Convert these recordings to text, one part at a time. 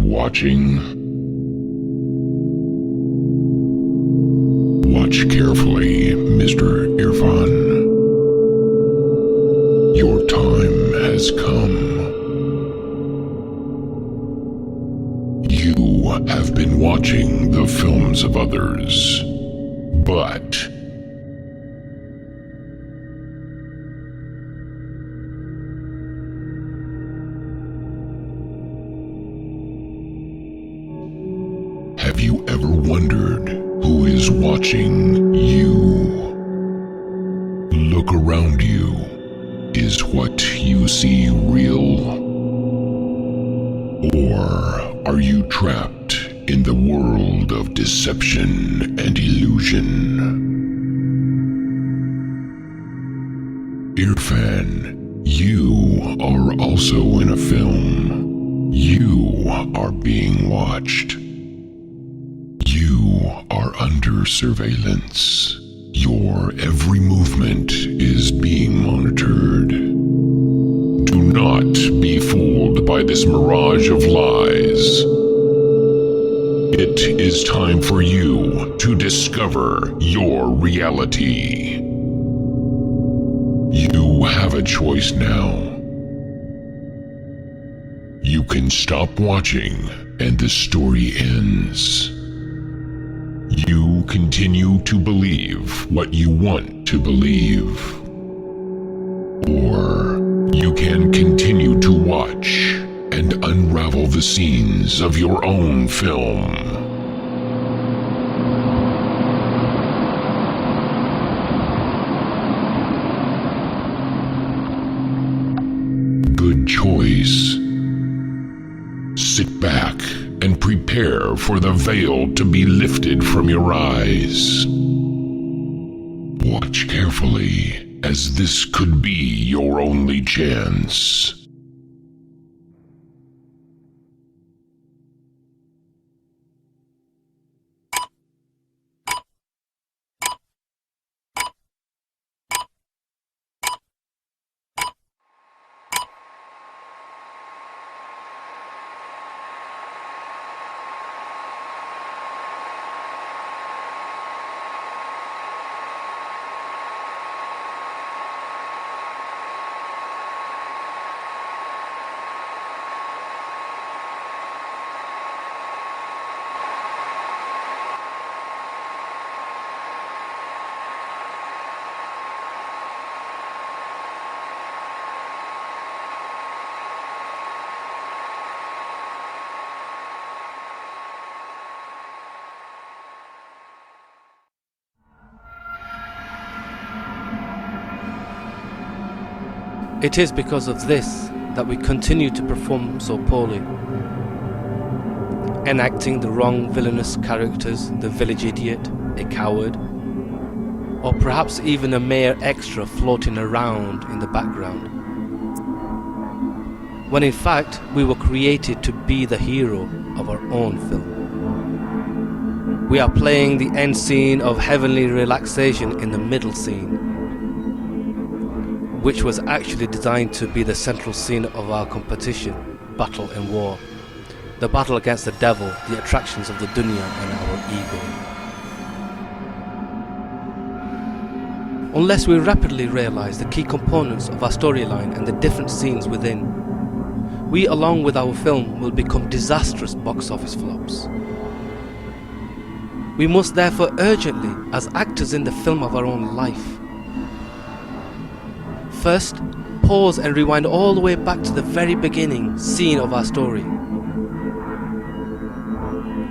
watching? Watch carefully, Mr. Irfan. Your time has come. You have been watching the films of others, but have you ever wondered who is watching you? Look around you. Is what you see real? Or are you trapped in the world of deception and illusion? Irfan, you are also in a film. You are being watched. You are under surveillance. Your every movement is being monitored. Do not be fooled by this mirage of lies. It is time for you to discover your reality. You have a choice now. You can stop watching and the story ends. You continue to believe what you want to believe. Or you can continue to watch and unravel the scenes of your own film. Good choice. Sit back and prepare for the veil to be lifted from your eyes. Watch carefully, as this could be your only chance. It is because of this that we continue to perform so poorly, enacting the wrong villainous characters, the village idiot, a coward, or perhaps even a mere extra floating around in the background, when in fact we were created to be the hero of our own film. We are playing the end scene of heavenly relaxation in the middle scene, which was actually designed to be the central scene of our competition, battle and war. The battle against the devil, the attractions of the dunya and our ego. Unless we rapidly realize the key components of our storyline and the different scenes within, we along with our film will become disastrous box office flops. We must therefore urgently, as actors in the film of our own life, first, pause and rewind all the way back to the very beginning scene of our story,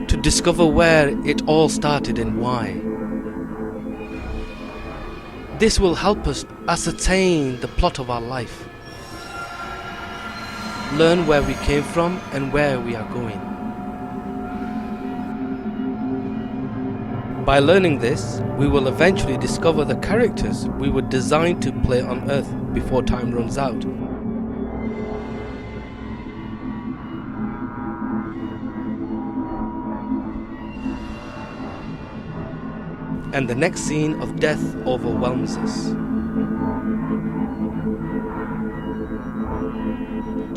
to discover where it all started and why. This will help us ascertain the plot of our life, learn where we came from and where we are going. By learning this, we will eventually discover the characters we were designed to play on Earth before time runs out. And the next scene of death overwhelms us.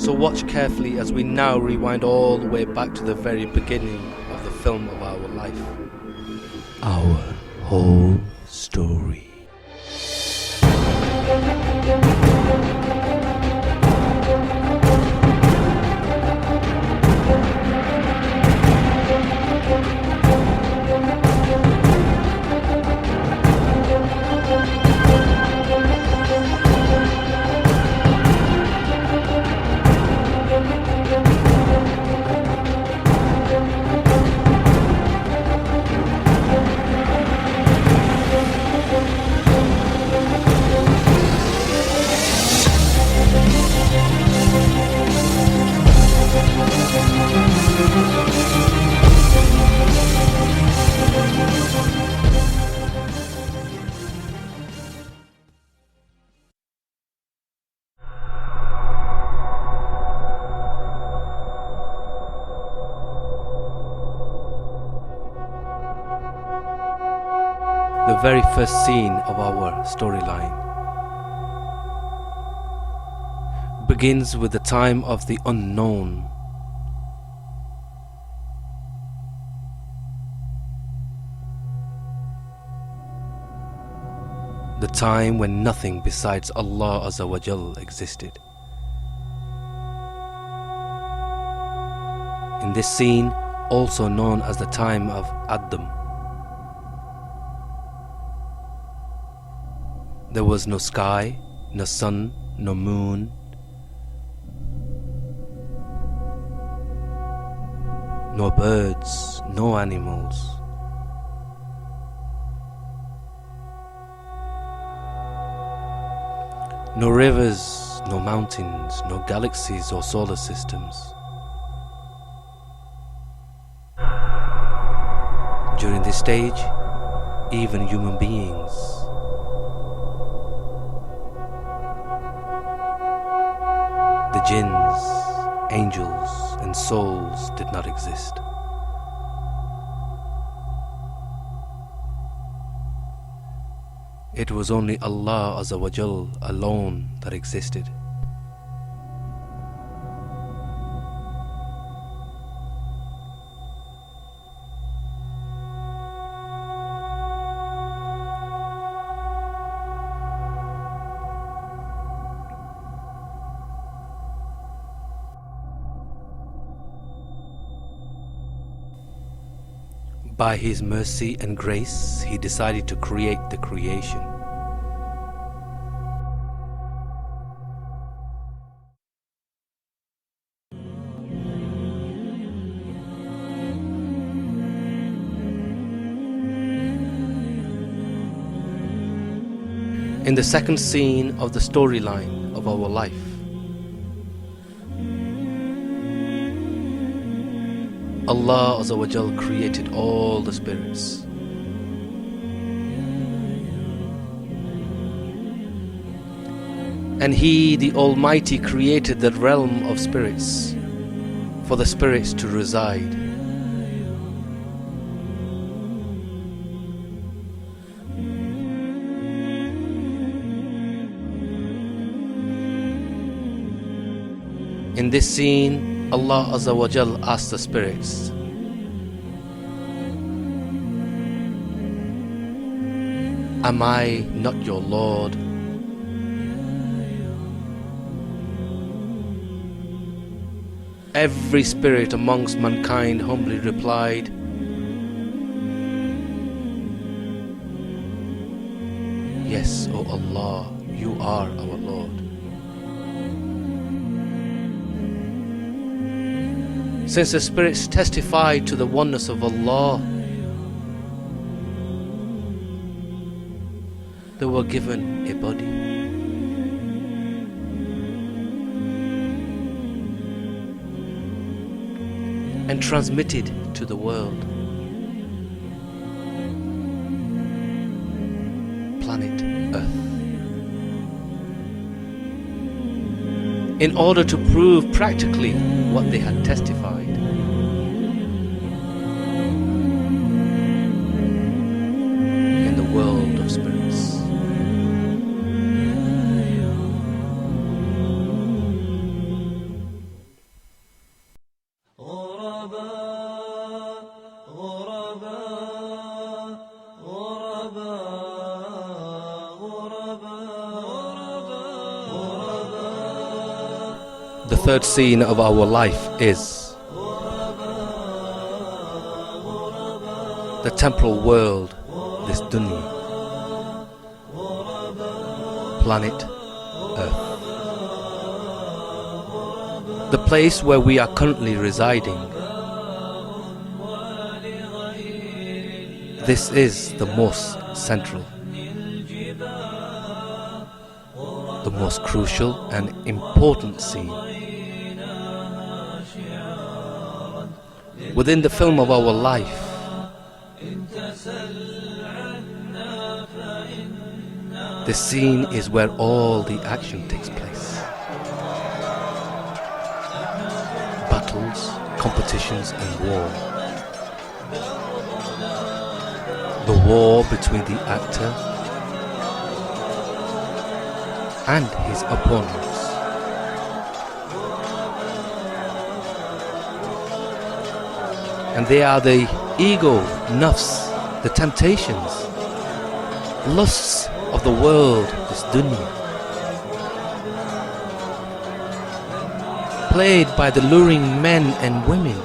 So So watch carefully as we now rewind all the way back to the very beginning of the film of our life. Our whole story. The very first scene of our storyline begins with the time of the unknown. The time when nothing besides Allah Azza wa Jal existed. In this scene, also known as the time of Adam, there was no sky, no sun, no moon, no birds, no animals. No rivers, no mountains, no galaxies or solar systems. During this stage, even human beings, the jinns, angels and souls did not exist. It was only Allah Azza wa Jal alone that existed. By His mercy and grace, He decided to create the creation. In the second scene of the storyline of our life, Allah Azza wa Jal created all the spirits. And He, the Almighty, created the realm of spirits for the spirits to reside. In this scene, Allah Azza wa Jal asked the spirits, "Am I not your Lord?" Every spirit amongst mankind humbly replied, "Yes, O Allah, you are our Lord." Since the spirits testified to the oneness of Allah, they were given a body. And transmitted to the world. Planet Earth. In order to prove practically what they had testified. In the world of spirits. The third scene of our life is the temporal world, this dunya, planet Earth. The place where we are currently residing. This is the most central, the most crucial and important scene. Within the film of our life, the scene is where all the action takes place. Battles, competitions and war. The war between the actor and his opponents. And they are the ego, nafs, the temptations, lusts of the world, this dunya, played by the luring men and women.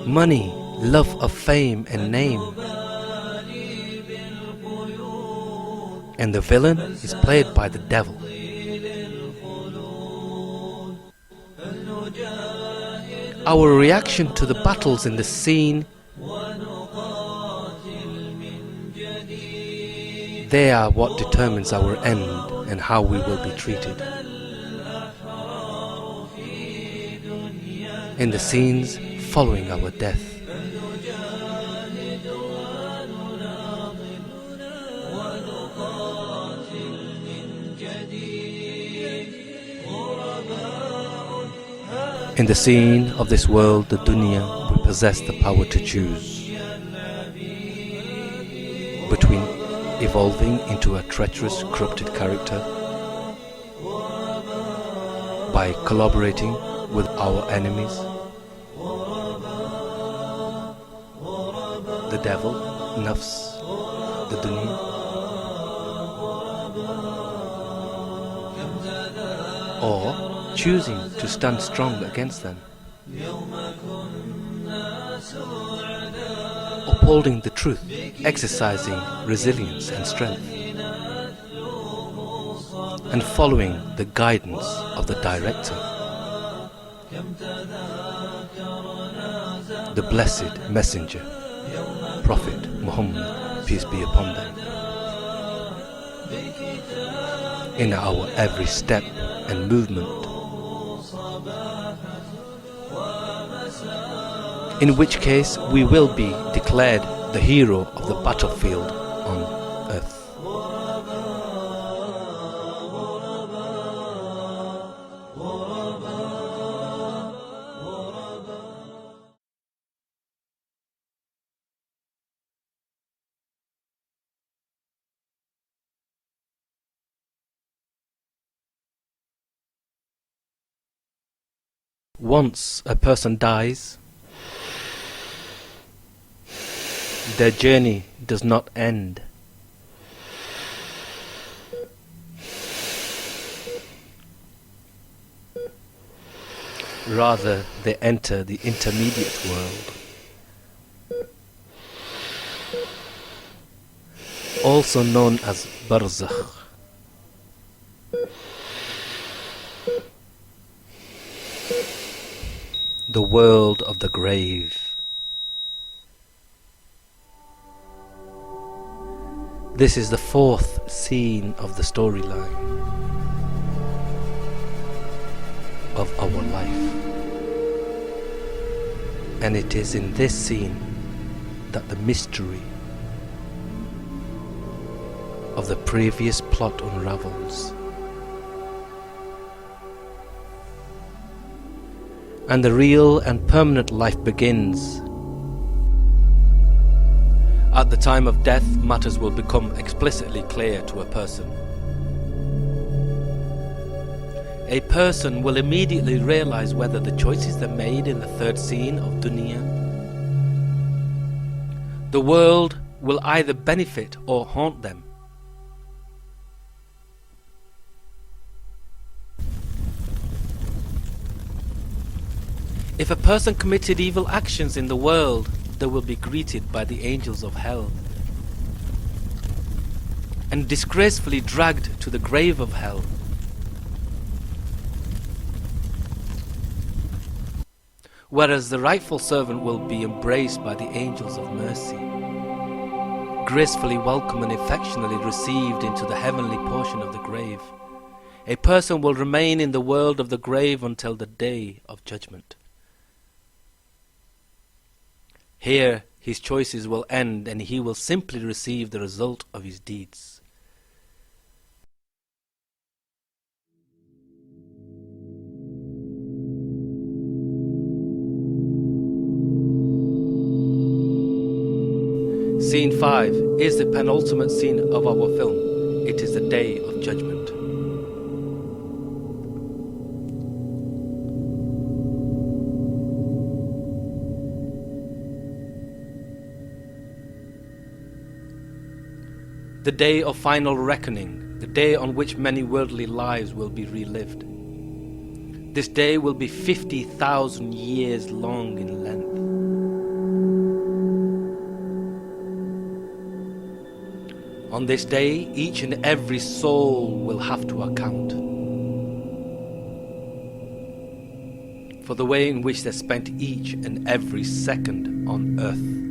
Money, love of fame and name. And the villain is played by the devil. Our reaction to the battles in the scene, they are what determines our end and how we will be treated. In the scenes following our death. In the scene of this world, the dunya, we possess the power to choose between evolving into a treacherous, corrupted character by collaborating with our enemies, the devil, nafs, the dunya, or choosing to stand strong against them, upholding the truth, exercising resilience and strength, and following the guidance of the director, the blessed messenger, Prophet Muhammad, peace be upon them, in our every step and movement, in which case we will be declared the hero of the battlefield on earth. Once a person dies, their journey does not end. Rather, they enter the intermediate world, also known as barzakh. The world of the grave. This is the fourth scene of the storyline of our life. And it is in this scene that the mystery of the previous plot unravels. And the real and permanent life begins. At the time of death, matters will become explicitly clear to a person. a person will immediately realize whether the choices they made in the third scene of dunya, the world, will either benefit or haunt them. If a person committed evil actions in the world, they will be greeted by the angels of hell and disgracefully dragged to the grave of hell. Whereas the rightful servant will be embraced by the angels of mercy, gracefully welcomed and affectionately received into the heavenly portion of the grave. A person will remain in the world of the grave until the day of judgment. Here his choices will end and he will simply receive the result of his deeds. Scene 5 is the penultimate scene of our film. It is the Day of Judgment. The day of final reckoning, the day on which many worldly lives will be relived. This day will be 50,000 years long in length. On this day, each and every soul will have to account for the way in which they spent each and every second on earth.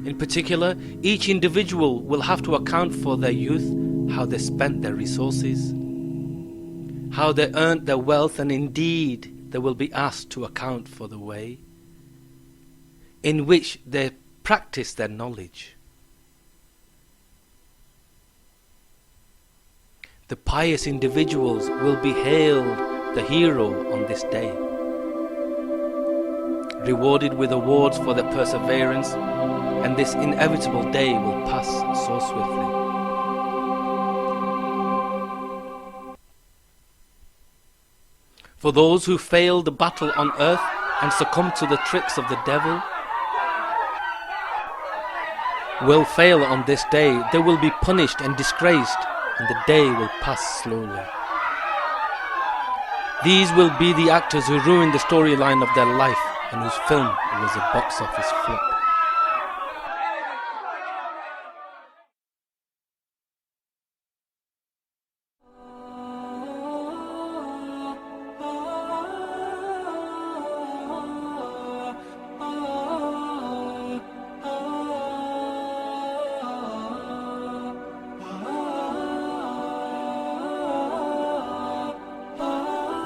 In particular, each individual will have to account for their youth, how they spent their resources, how they earned their wealth, and indeed they will be asked to account for the way in which they practiced their knowledge. The pious individuals will be hailed the hero on this day, rewarded with awards for their perseverance, and this inevitable day will pass so swiftly. For those who fail the battle on earth and succumb to the tricks of the devil, will fail on this day. They will be punished and disgraced, and the day will pass slowly. These will be the actors who ruined the storyline of their life and whose film was a box office flop.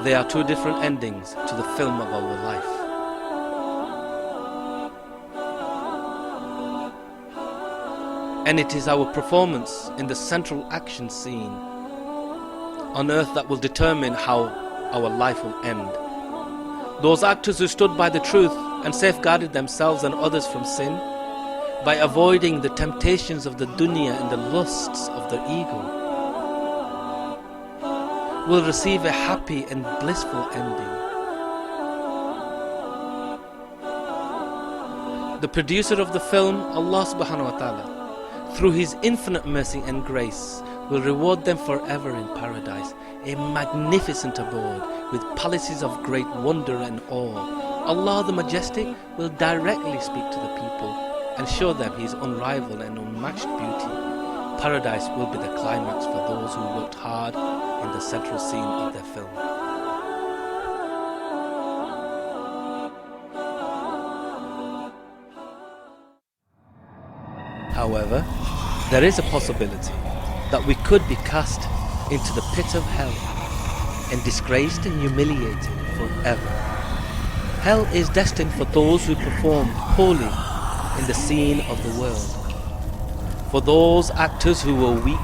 There are two different endings to the film of our life. And it is our performance in the central action scene on earth that will determine how our life will end. Those actors who stood by the truth and safeguarded themselves and others from sin by avoiding the temptations of the dunya and the lusts of the ego will receive a happy and blissful ending. The producer of the film, Allah subhanahu wa ta'ala, through His infinite mercy and grace, will reward them forever in paradise, a magnificent abode with palaces of great wonder and awe. Allah the Majestic will directly speak to the people and show them His unrivaled and unmatched beauty. Paradise will be the climax for those who worked hard in the central scene of their film. However, there is a possibility that we could be cast into the pit of hell and disgraced and humiliated forever. Hell is destined for those who performed poorly in the scene of the world. For those actors who were weak,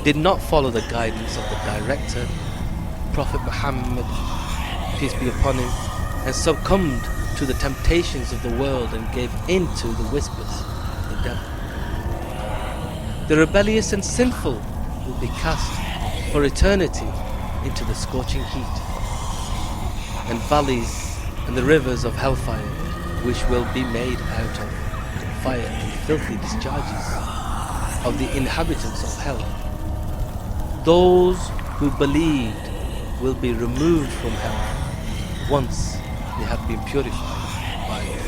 did not follow the guidance of the director, Prophet Muhammad, peace be upon him, and succumbed to the temptations of the world and gave in to the whispers of the devil. The rebellious and sinful will be cast for eternity into the scorching heat, and valleys and the rivers of hellfire, which will be made out of fire and filthy discharges of the inhabitants of hell. Those who believed will be removed from hell once they have been purified by